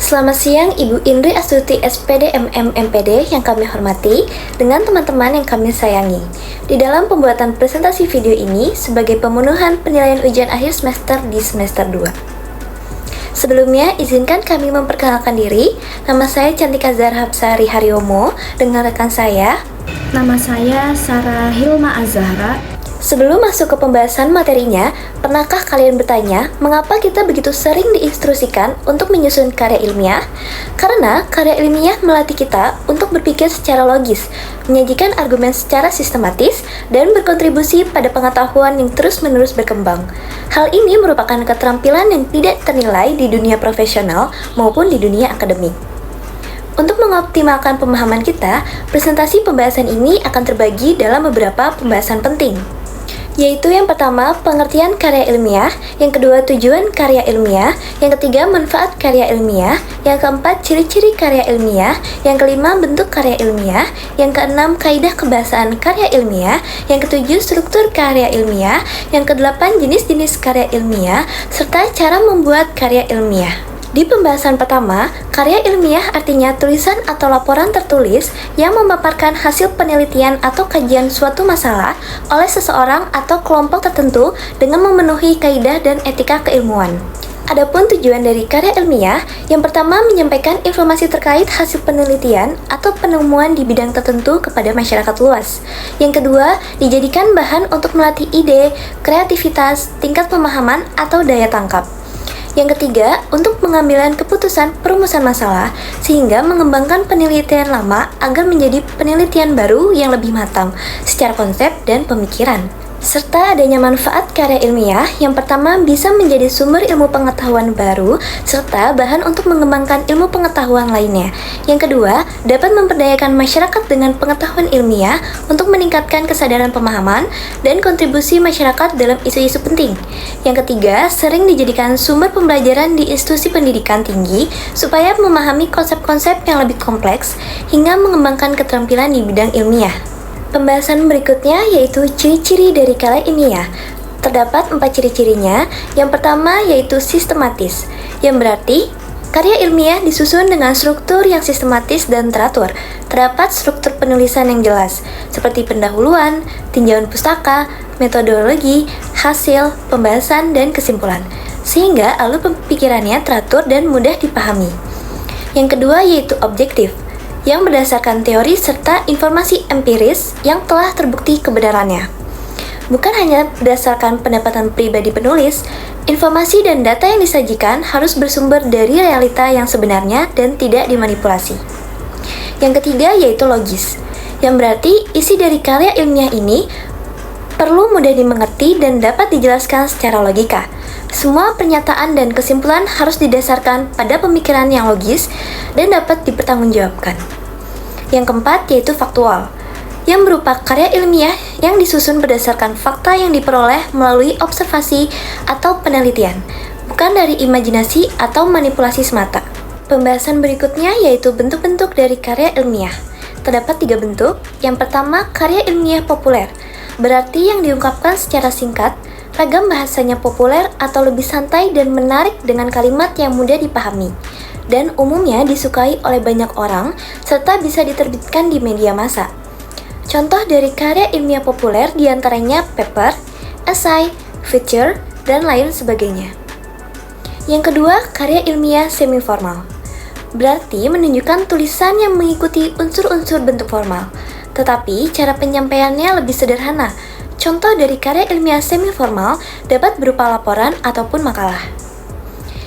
Selamat siang Ibu Indri Astuti SPD MM MPD yang kami hormati, dengan teman-teman yang kami sayangi. Di dalam pembuatan presentasi video ini sebagai pemenuhan penilaian ujian akhir semester di semester 2. Sebelumnya, izinkan kami memperkenalkan diri. Nama saya Cantika Zahra Hapsari Haryomo dengan rekan saya. Nama saya Sarah Hilma Azahra. Sebelum masuk ke pembahasan materinya, pernahkah kalian bertanya mengapa kita begitu sering diinstruksikan untuk menyusun karya ilmiah? Karena karya ilmiah melatih kita untuk berpikir secara logis, menyajikan argumen secara sistematis, dan berkontribusi pada pengetahuan yang terus-menerus berkembang. Hal ini merupakan keterampilan yang tidak ternilai di dunia profesional maupun di dunia akademik. Untuk mengoptimalkan pemahaman kita, presentasi pembahasan ini akan terbagi dalam beberapa pembahasan penting, yaitu yang pertama, pengertian karya ilmiah, yang kedua, tujuan karya ilmiah, yang ketiga, manfaat karya ilmiah, yang keempat, ciri-ciri karya ilmiah, yang kelima, bentuk karya ilmiah, yang keenam, kaidah kebahasaan karya ilmiah, yang ketujuh, struktur karya ilmiah, yang kedelapan, jenis-jenis karya ilmiah, serta cara membuat karya ilmiah. Di pembahasan pertama, karya ilmiah artinya tulisan atau laporan tertulis yang memaparkan hasil penelitian atau kajian suatu masalah oleh seseorang atau kelompok tertentu dengan memenuhi kaidah dan etika keilmuan. Adapun tujuan dari karya ilmiah, yang pertama menyampaikan informasi terkait hasil penelitian atau penemuan di bidang tertentu kepada masyarakat luas. Yang kedua, dijadikan bahan untuk melatih ide, kreativitas, tingkat pemahaman, atau daya tangkap. Yang ketiga, untuk pengambilan keputusan perumusan masalah, sehingga mengembangkan penelitian lama agar menjadi penelitian baru yang lebih matang secara konsep dan pemikiran. Serta adanya manfaat karya ilmiah, yang pertama bisa menjadi sumber ilmu pengetahuan baru, serta bahan untuk mengembangkan ilmu pengetahuan lainnya. Yang kedua, dapat memperdayakan masyarakat dengan pengetahuan ilmiah untuk meningkatkan kesadaran pemahaman dan kontribusi masyarakat dalam isu-isu penting. Yang ketiga, sering dijadikan sumber pembelajaran di institusi pendidikan tinggi supaya memahami konsep-konsep yang lebih kompleks hingga mengembangkan keterampilan di bidang ilmiah. Pembahasan berikutnya yaitu ciri-ciri dari karya ilmiah. Terdapat 4 ciri-cirinya. Yang pertama yaitu sistematis, yang berarti karya ilmiah disusun dengan struktur yang sistematis dan teratur. Terdapat struktur penulisan yang jelas, seperti pendahuluan, tinjauan pustaka, metodologi, hasil, pembahasan, dan kesimpulan, sehingga alur pemikirannya teratur dan mudah dipahami. Yang kedua yaitu objektif, yang berdasarkan teori serta informasi empiris yang telah terbukti kebenarannya. Bukan hanya berdasarkan pendapatan pribadi penulis, informasi dan data yang disajikan harus bersumber dari realita yang sebenarnya dan tidak dimanipulasi. Yang ketiga yaitu logis, yang berarti isi dari karya ilmiah ini perlu mudah dimengerti dan dapat dijelaskan secara logika. Semua pernyataan dan kesimpulan harus didasarkan pada pemikiran yang logis dan dapat dipertanggungjawabkan. Yang keempat yaitu faktual, yang berupa karya ilmiah yang disusun berdasarkan fakta yang diperoleh melalui observasi atau penelitian, bukan dari imajinasi atau manipulasi semata. Pembahasan berikutnya yaitu bentuk-bentuk dari karya ilmiah. Terdapat 3 bentuk. Yang pertama, karya ilmiah populer, berarti yang diungkapkan secara singkat, ragam bahasanya populer atau lebih santai dan menarik dengan kalimat yang mudah dipahami, dan umumnya disukai oleh banyak orang, serta bisa diterbitkan di media massa. Contoh dari karya ilmiah populer diantaranya paper, essay, feature, dan lain sebagainya. Yang kedua, karya ilmiah semi-formal, berarti menunjukkan tulisan yang mengikuti unsur-unsur bentuk formal, tetapi cara penyampaiannya lebih sederhana. Contoh dari karya ilmiah semi-formal dapat berupa laporan ataupun makalah.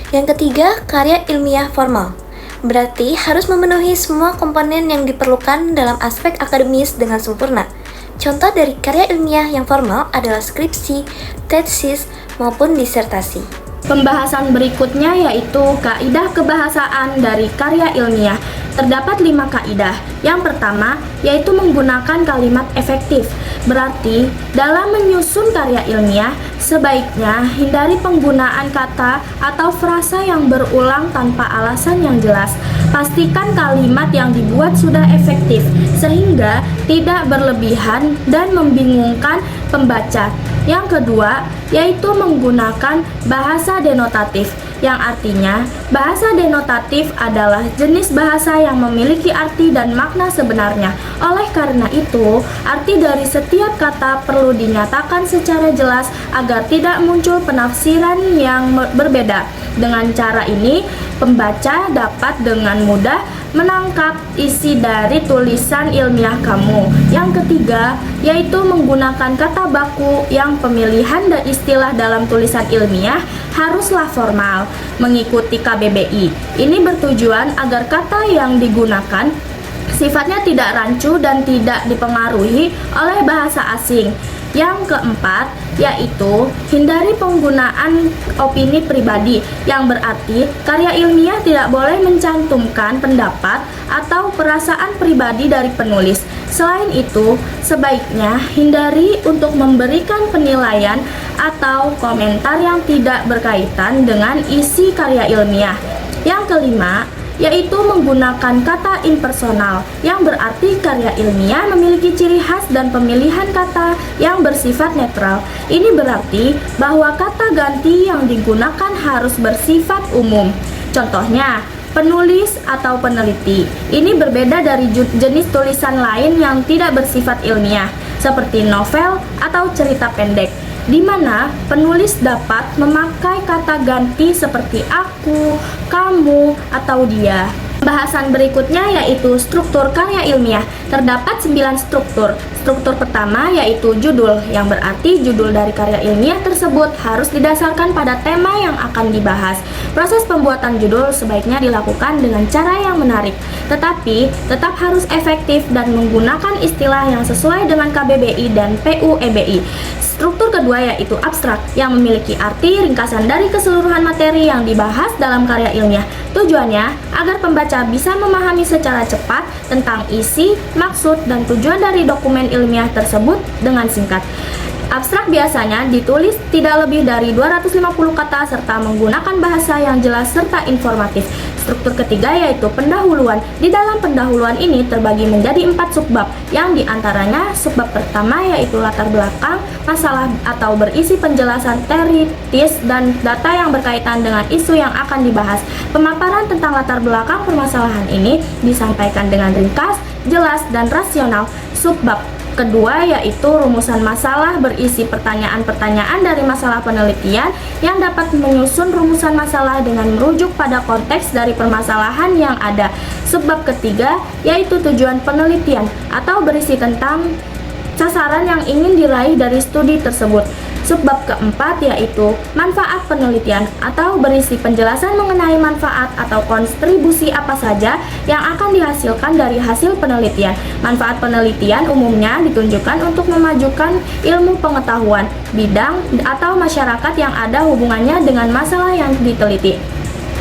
Yang ketiga, karya ilmiah formal, berarti harus memenuhi semua komponen yang diperlukan dalam aspek akademis dengan sempurna. Contoh dari karya ilmiah yang formal adalah skripsi, tesis, maupun disertasi. Pembahasan berikutnya yaitu kaidah kebahasaan dari karya ilmiah. Terdapat 5 kaidah. Yang pertama yaitu menggunakan kalimat efektif. Berarti dalam menyusun karya ilmiah sebaiknya hindari penggunaan kata atau frasa yang berulang tanpa alasan yang jelas. Pastikan kalimat yang dibuat sudah efektif sehingga tidak berlebihan dan membingungkan pembaca. Yang kedua yaitu menggunakan bahasa denotatif. yang artinya bahasa denotatif adalah jenis bahasa yang memiliki arti dan makna sebenarnya. Oleh karena itu, arti dari setiap kata perlu dinyatakan secara jelas agar tidak muncul penafsiran yang berbeda. Dengan cara ini, pembaca dapat dengan mudah menangkap isi dari tulisan ilmiah kamu. Yang ketiga, yaitu menggunakan kata baku yang pemilihan dan istilah dalam tulisan ilmiah haruslah formal, mengikuti KBBI. Ini bertujuan agar kata yang digunakan sifatnya tidak rancu dan tidak dipengaruhi oleh bahasa asing. Yang keempat, yaitu hindari penggunaan opini pribadi, yang berarti karya ilmiah tidak boleh mencantumkan pendapat atau perasaan pribadi dari penulis. Selain itu, sebaiknya hindari untuk memberikan penilaian atau komentar yang tidak berkaitan dengan isi karya ilmiah. Yang kelima, yaitu menggunakan kata impersonal, yang berarti karya ilmiah memiliki ciri khas dan pemilihan kata yang bersifat netral. Ini berarti bahwa kata ganti yang digunakan harus bersifat umum. Contohnya, penulis atau peneliti. Ini berbeda dari jenis tulisan lain yang tidak bersifat ilmiah, seperti novel atau cerita pendek, di mana penulis dapat memakai kata ganti seperti aku, kamu, atau dia. Pembahasan berikutnya yaitu struktur karya ilmiah. Terdapat 9 struktur. Struktur pertama yaitu judul, yang berarti judul dari karya ilmiah tersebut harus didasarkan pada tema yang akan dibahas. Proses pembuatan judul sebaiknya dilakukan dengan cara yang menarik, tetapi tetap harus efektif dan menggunakan istilah yang sesuai dengan KBBI dan PUEBI. Struktur kedua yaitu abstrak, yang memiliki arti ringkasan dari keseluruhan materi yang dibahas dalam karya ilmiah. Tujuannya agar pembaca bisa memahami secara cepat tentang isi, maksud, dan tujuan dari dokumen ilmiah tersebut dengan singkat. Abstrak biasanya ditulis tidak lebih dari 250 kata serta menggunakan bahasa yang jelas serta informatif. Struktur ketiga yaitu pendahuluan. Di dalam pendahuluan ini terbagi menjadi 4 subbab, yang diantaranya subbab pertama yaitu latar belakang masalah atau berisi penjelasan teoritis dan data yang berkaitan dengan isu yang akan dibahas. Pemaparan tentang latar belakang permasalahan ini disampaikan dengan ringkas, jelas, dan rasional. Subbab kedua yaitu rumusan masalah, berisi pertanyaan-pertanyaan dari masalah penelitian yang dapat menyusun rumusan masalah dengan merujuk pada konteks dari permasalahan yang ada. Subbab ketiga yaitu tujuan penelitian atau berisi tentang sasaran yang ingin diraih dari studi tersebut. Subbab keempat yaitu manfaat penelitian atau berisi penjelasan mengenai manfaat atau kontribusi apa saja yang akan dihasilkan dari hasil penelitian. Manfaat penelitian umumnya ditunjukkan untuk memajukan ilmu pengetahuan, bidang, atau masyarakat yang ada hubungannya dengan masalah yang diteliti.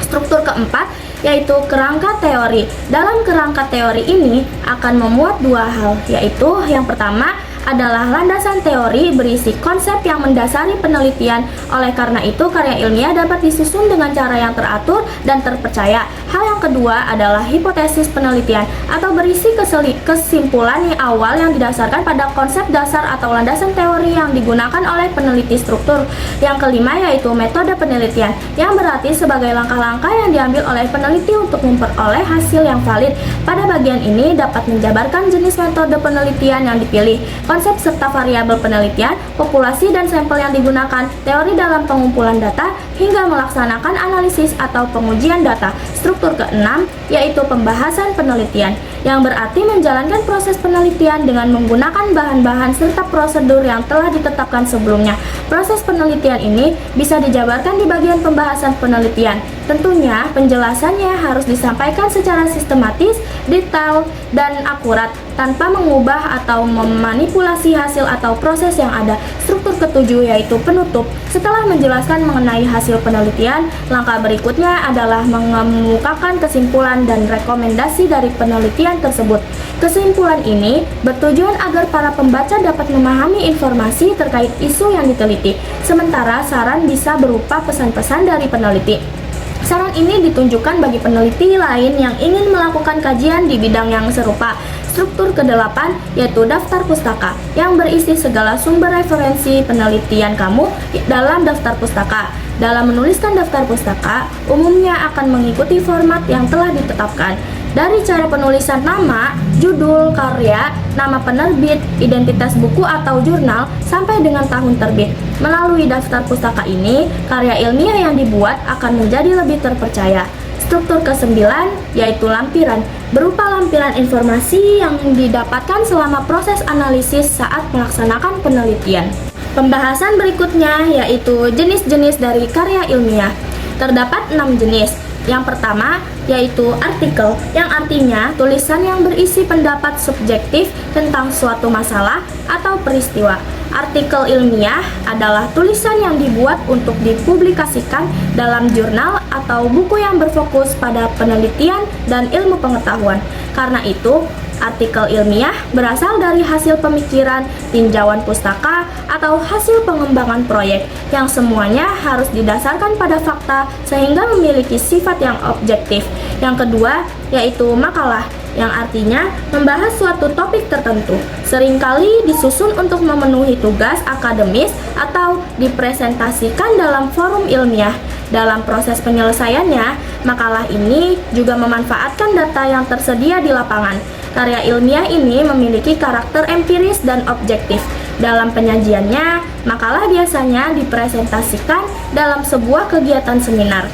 Struktur keempat yaitu kerangka teori. Dalam kerangka teori ini akan memuat dua hal, yaitu yang pertama adalah landasan teori berisi konsep yang mendasari penelitian. Oleh karena itu, karya ilmiah dapat disusun dengan cara yang teratur dan terpercaya. Hal yang kedua adalah hipotesis penelitian atau berisi kesimpulan yang awal yang didasarkan pada konsep dasar atau landasan teori yang digunakan oleh peneliti. Struktur yang kelima yaitu metode penelitian, yang berarti sebagai langkah-langkah yang diambil oleh peneliti untuk memperoleh hasil yang valid. Pada bagian ini dapat menjabarkan jenis metode penelitian yang dipilih, konsep serta variabel penelitian, populasi dan sampel yang digunakan, teori dalam pengumpulan data, hingga melaksanakan analisis atau pengujian data. Struktur keenam yaitu pembahasan penelitian, yang berarti menjalankan proses penelitian dengan menggunakan bahan-bahan serta prosedur yang telah ditetapkan sebelumnya. Proses penelitian ini bisa dijabarkan di bagian pembahasan penelitian. Tentunya penjelasannya harus disampaikan secara sistematis, detail, dan akurat tanpa mengubah atau memanipulasi hasil atau proses yang ada. Struktur ketujuh yaitu penutup. Setelah menjelaskan mengenai hasil penelitian, langkah berikutnya adalah mengemukakan kesimpulan dan rekomendasi dari penelitian tersebut. Kesimpulan ini bertujuan agar para pembaca dapat memahami informasi terkait isu yang diteliti, sementara saran bisa berupa pesan-pesan dari peneliti. Saran ini ditunjukkan bagi peneliti lain yang ingin melakukan kajian di bidang yang serupa. Struktur kedelapan yaitu daftar pustaka yang berisi segala sumber referensi penelitian kamu dalam daftar pustaka. Dalam menuliskan daftar pustaka, umumnya akan mengikuti format yang telah ditetapkan. Dari cara penulisan nama, judul, karya, nama penerbit, identitas buku atau jurnal, sampai dengan tahun terbit. Melalui daftar pustaka ini, karya ilmiah yang dibuat akan menjadi lebih terpercaya. Struktur ke-9 yaitu lampiran, berupa lampiran informasi yang didapatkan selama proses analisis saat melaksanakan penelitian. Pembahasan berikutnya yaitu jenis-jenis dari karya ilmiah. Terdapat 6 jenis. Yang pertama yaitu artikel, yang artinya tulisan yang berisi pendapat subjektif tentang suatu masalah atau peristiwa. Artikel ilmiah adalah tulisan yang dibuat untuk dipublikasikan dalam jurnal atau buku yang berfokus pada penelitian dan ilmu pengetahuan. Karena itu, artikel ilmiah berasal dari hasil pemikiran, tinjauan pustaka, atau hasil pengembangan proyek yang semuanya harus didasarkan pada fakta sehingga memiliki sifat yang objektif. Yang kedua yaitu makalah, yang artinya membahas suatu topik tertentu, seringkali disusun untuk memenuhi tugas akademis atau dipresentasikan dalam forum ilmiah. Dalam proses penyelesaiannya, makalah ini juga memanfaatkan data yang tersedia di lapangan. Karya ilmiah ini memiliki karakter empiris dan objektif. Dalam penyajiannya, makalah biasanya dipresentasikan dalam sebuah kegiatan seminar.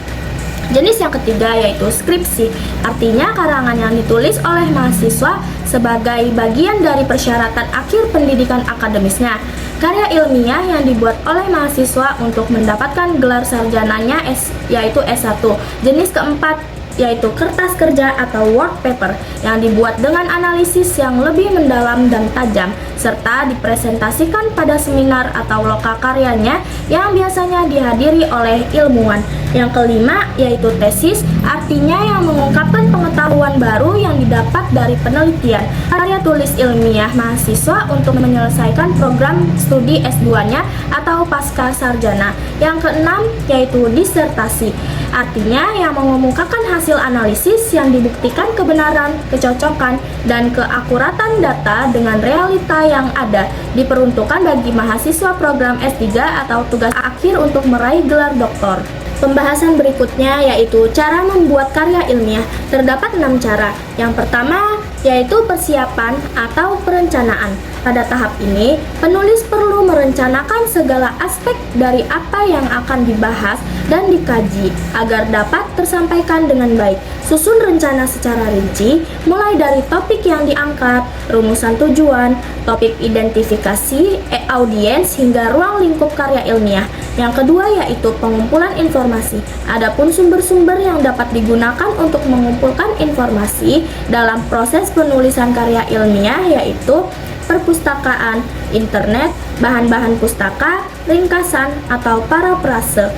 Jenis yang ketiga yaitu skripsi, artinya karangan yang ditulis oleh mahasiswa sebagai bagian dari persyaratan akhir pendidikan akademisnya. Karya ilmiah yang dibuat oleh mahasiswa untuk mendapatkan gelar sarjananya yaitu S1. Jenis keempat yaitu kertas kerja atau work paper yang dibuat dengan analisis yang lebih mendalam dan tajam serta dipresentasikan pada seminar atau loka karyanya yang biasanya dihadiri oleh ilmuwan. Yang kelima yaitu tesis, artinya yang mengungkapkan pengetahuan baru yang didapat dari penelitian. Karya tulis ilmiah mahasiswa untuk menyelesaikan program studi S2-nya atau pasca sarjana. Yang keenam yaitu disertasi, artinya yang mengemukakan hasil analisis yang dibuktikan kebenaran, kecocokan, dan keakuratan data dengan realita yang ada, diperuntukkan bagi mahasiswa program S3 atau tugas akhir untuk meraih gelar doktor. Pembahasan berikutnya yaitu cara membuat karya ilmiah. Terdapat 6 cara. Yang pertama yaitu persiapan atau perencanaan. Pada tahap ini, penulis perlu merencanakan segala aspek dari apa yang akan dibahas dan dikaji agar dapat tersampaikan dengan baik. Susun rencana secara rinci, mulai dari topik yang diangkat, rumusan tujuan, topik identifikasi, audiens, hingga ruang lingkup karya ilmiah. Yang kedua yaitu pengumpulan informasi. Adapun sumber-sumber yang dapat digunakan untuk mengumpulkan informasi dalam proses penulisan karya ilmiah yaitu perpustakaan, internet, bahan-bahan pustaka, ringkasan, atau parafrase.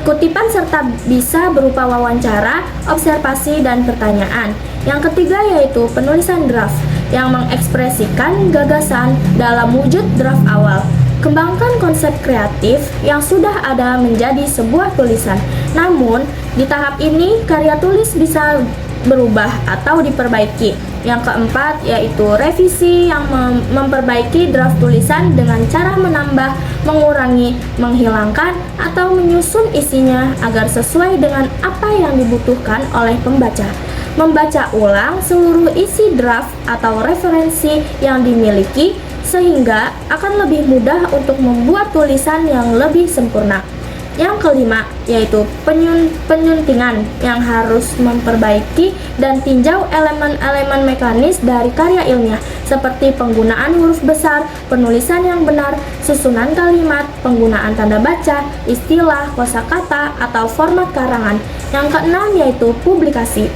Kutipan serta bisa berupa wawancara, observasi, dan pertanyaan. Yang ketiga yaitu penulisan draft yang mengekspresikan gagasan dalam wujud draft awal. Kembangkan konsep kreatif yang sudah ada menjadi sebuah tulisan. Namun, di tahap ini karya tulis bisa berubah atau diperbaiki. Yang keempat yaitu revisi yang memperbaiki draft tulisan dengan cara menambah, mengurangi, menghilangkan, atau menyusun isinya agar sesuai dengan apa yang dibutuhkan oleh pembaca. Membaca ulang seluruh isi draft atau referensi yang dimiliki sehingga akan lebih mudah untuk membuat tulisan yang lebih sempurna. Yang kelima yaitu penyuntingan yang harus memperbaiki dan tinjau elemen-elemen mekanis dari karya ilmiah seperti penggunaan huruf besar, penulisan yang benar, susunan kalimat, penggunaan tanda baca, istilah, kosakata, atau format karangan. Yang keenam yaitu publikasi.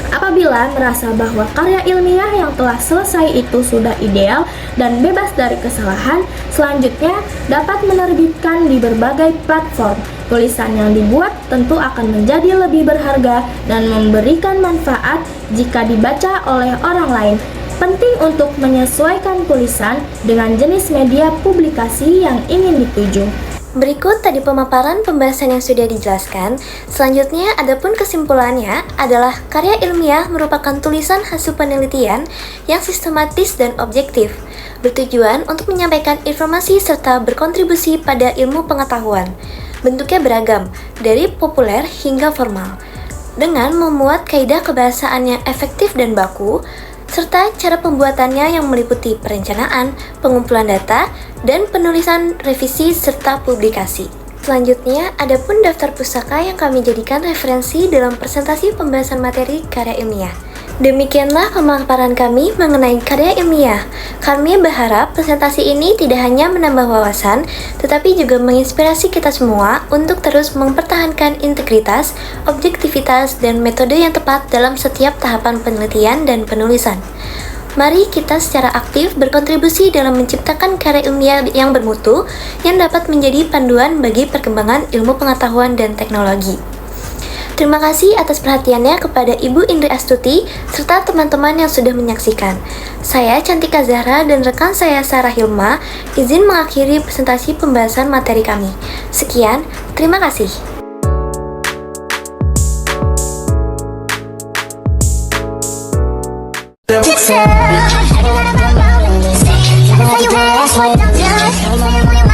Apabila merasa bahwa karya ilmiah yang telah selesai itu sudah ideal dan bebas dari kesalahan, selanjutnya dapat menerbitkan di berbagai platform. Tulisan yang dibuat tentu akan menjadi lebih berharga dan memberikan manfaat jika dibaca oleh orang lain. Penting untuk menyesuaikan tulisan dengan jenis media publikasi yang ingin dituju. Berikut tadi pemaparan pembahasan yang sudah dijelaskan. Selanjutnya, adapun kesimpulannya adalah karya ilmiah merupakan tulisan hasil penelitian yang sistematis dan objektif, bertujuan untuk menyampaikan informasi serta berkontribusi pada ilmu pengetahuan. Bentuknya beragam, dari populer hingga formal, dengan memuat kaidah kebahasaan yang efektif dan baku, serta cara pembuatannya yang meliputi perencanaan, pengumpulan data, dan penulisan revisi serta publikasi. Selanjutnya, adapun daftar pustaka yang kami jadikan referensi dalam presentasi pembahasan materi karya ilmiah. Demikianlah pemaparan kami mengenai karya ilmiah. Kami berharap presentasi ini tidak hanya menambah wawasan, tetapi juga menginspirasi kita semua untuk terus mempertahankan integritas, objektivitas, dan metode yang tepat dalam setiap tahapan penelitian dan penulisan. Mari kita secara aktif berkontribusi dalam menciptakan karya ilmiah yang bermutu, yang dapat menjadi panduan bagi perkembangan ilmu pengetahuan dan teknologi. Terima kasih atas perhatiannya kepada Ibu Indri Astuti serta teman-teman yang sudah menyaksikan. Saya Cantika Zahra dan rekan saya Sarah Hilma izin mengakhiri presentasi pembahasan materi kami. Sekian, terima kasih. Everyone around me say, tell you where, that's what I'm doing.